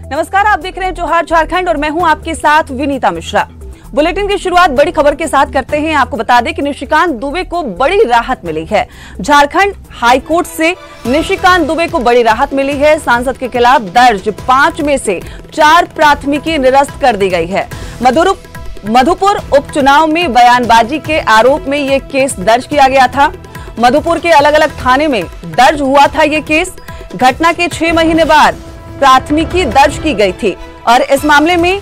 नमस्कार, आप देख रहे हैं जोहार झारखंड और मैं हूं आपके साथ विनीता मिश्रा। बुलेटिन की शुरुआत बड़ी खबर के साथ करते हैं। आपको बता दें कि निशिकांत दुबे को बड़ी राहत मिली है। झारखंड हाईकोर्ट से निशिकांत दुबे को बड़ी राहत मिली है। सांसद के खिलाफ दर्ज 5 में से 4 प्राथमिकी निरस्त कर दी गई है। मधुपुर उपचुनाव में बयानबाजी के आरोप में ये केस दर्ज किया गया था। मधुपुर के अलग अलग थाने में दर्ज हुआ था ये केस। घटना के 6 महीने बाद प्राथमिकी दर्ज की गई थी और इस मामले में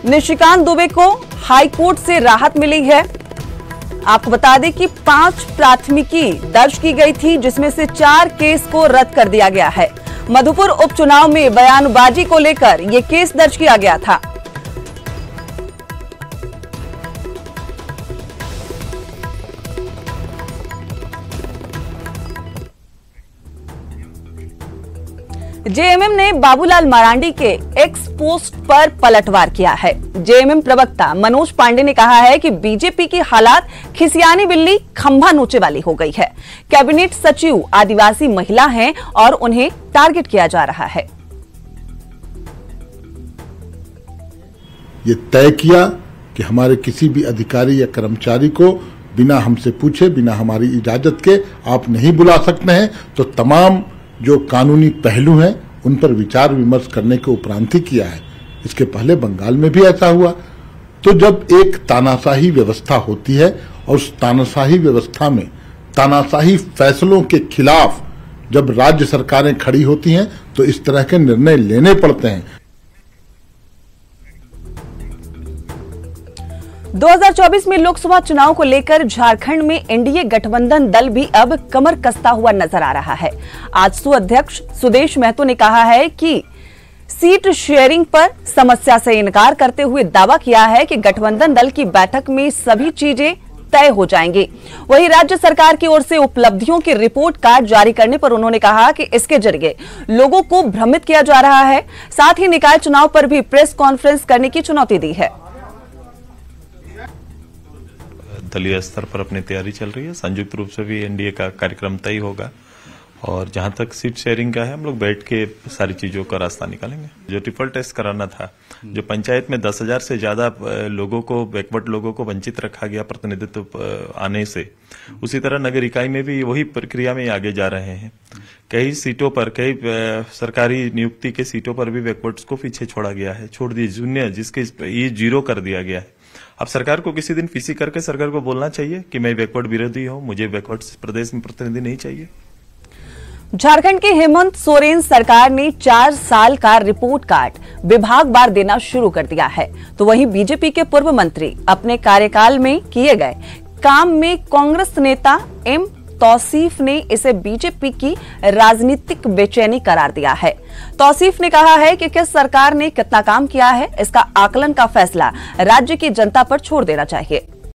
निशिकांत दुबे को हाईकोर्ट से राहत मिली है। आपको बता दें कि 5 प्राथमिकी दर्ज की गई थी, जिसमें से 4 केस को रद्द कर दिया गया है। मधुपुर उपचुनाव में बयानबाजी को लेकर यह केस दर्ज किया गया था। जेएमएम ने बाबूलाल मरांडी के एक्स पोस्ट पर पलटवार किया है। जेएमएम प्रवक्ता मनोज पांडे ने कहा है कि बीजेपी की हालात खिसियानी बिल्ली खंभा नोचे वाली हो गई है। कैबिनेट सचिव आदिवासी महिला हैं और उन्हें टारगेट किया जा रहा है। ये तय किया कि हमारे किसी भी अधिकारी या कर्मचारी को बिना हमसे पूछे, बिना हमारी इजाजत के आप नहीं बुला सकते हैं। तो तमाम जो कानूनी पहलू हैं उन पर विचार विमर्श करने के उपरांत ही किया है। इसके पहले बंगाल में भी ऐसा हुआ। तो जब एक तानाशाही व्यवस्था होती है और उस तानाशाही व्यवस्था में तानाशाही फैसलों के खिलाफ जब राज्य सरकारें खड़ी होती हैं तो इस तरह के निर्णय लेने पड़ते हैं। 2024 में लोकसभा चुनाव को लेकर झारखंड में एनडीए गठबंधन दल भी अब कमर कसता हुआ नजर आ रहा है। आजसू अध्यक्ष सुदेश महतो ने कहा है कि सीट शेयरिंग पर समस्या से इनकार करते हुए दावा किया है कि गठबंधन दल की बैठक में सभी चीजें तय हो जाएंगी। वहीं राज्य सरकार की ओर से उपलब्धियों की रिपोर्ट कार्ड जारी करने पर उन्होंने कहा कि इसके जरिए लोगों को भ्रमित किया जा रहा है। साथ ही निकाय चुनाव पर भी प्रेस कॉन्फ्रेंस करने की चुनौती दी है। दलीय स्तर पर अपनी तैयारी चल रही है। संयुक्त रूप से भी एनडीए का कार्यक्रम तय होगा और जहां तक सीट शेयरिंग का है, हम लोग बैठ के सारी चीजों का रास्ता निकालेंगे। जो ट्रिपल टेस्ट कराना था, जो पंचायत में 10,000 से ज्यादा लोगों को, बैकवर्ड लोगों को वंचित रखा गया प्रतिनिधित्व आने से, उसी तरह नगर इकाई में भी वही प्रक्रिया में आगे जा रहे हैं। कई सीटों पर, कई सरकारी नियुक्ति के सीटों पर भी बैकवर्ड्स को पीछे छोड़ा गया है, छोड़ दिए शून्य, जिसके ये 0 कर दिया गया है। अब सरकार को किसी दिन पीसी करके सरकार को बोलना चाहिए कि मैं बैकवर्ड विरोधी हूं, मुझे बैकवर्ड प्रदेश में प्रतिनिधि नहीं चाहिए। झारखंड के हेमंत सोरेन सरकार ने 4 साल का रिपोर्ट कार्ड विभागवार देना शुरू कर दिया है। तो वहीं बीजेपी के पूर्व मंत्री अपने कार्यकाल में किए गए काम में कांग्रेस नेता एम तौसीफ ने इसे बीजेपी की राजनीतिक बेचैनी करार दिया है। तौसीफ ने कहा है कि किस सरकार ने कितना काम किया है, इसका आकलन का फैसला राज्य की जनता पर छोड़ देना चाहिए।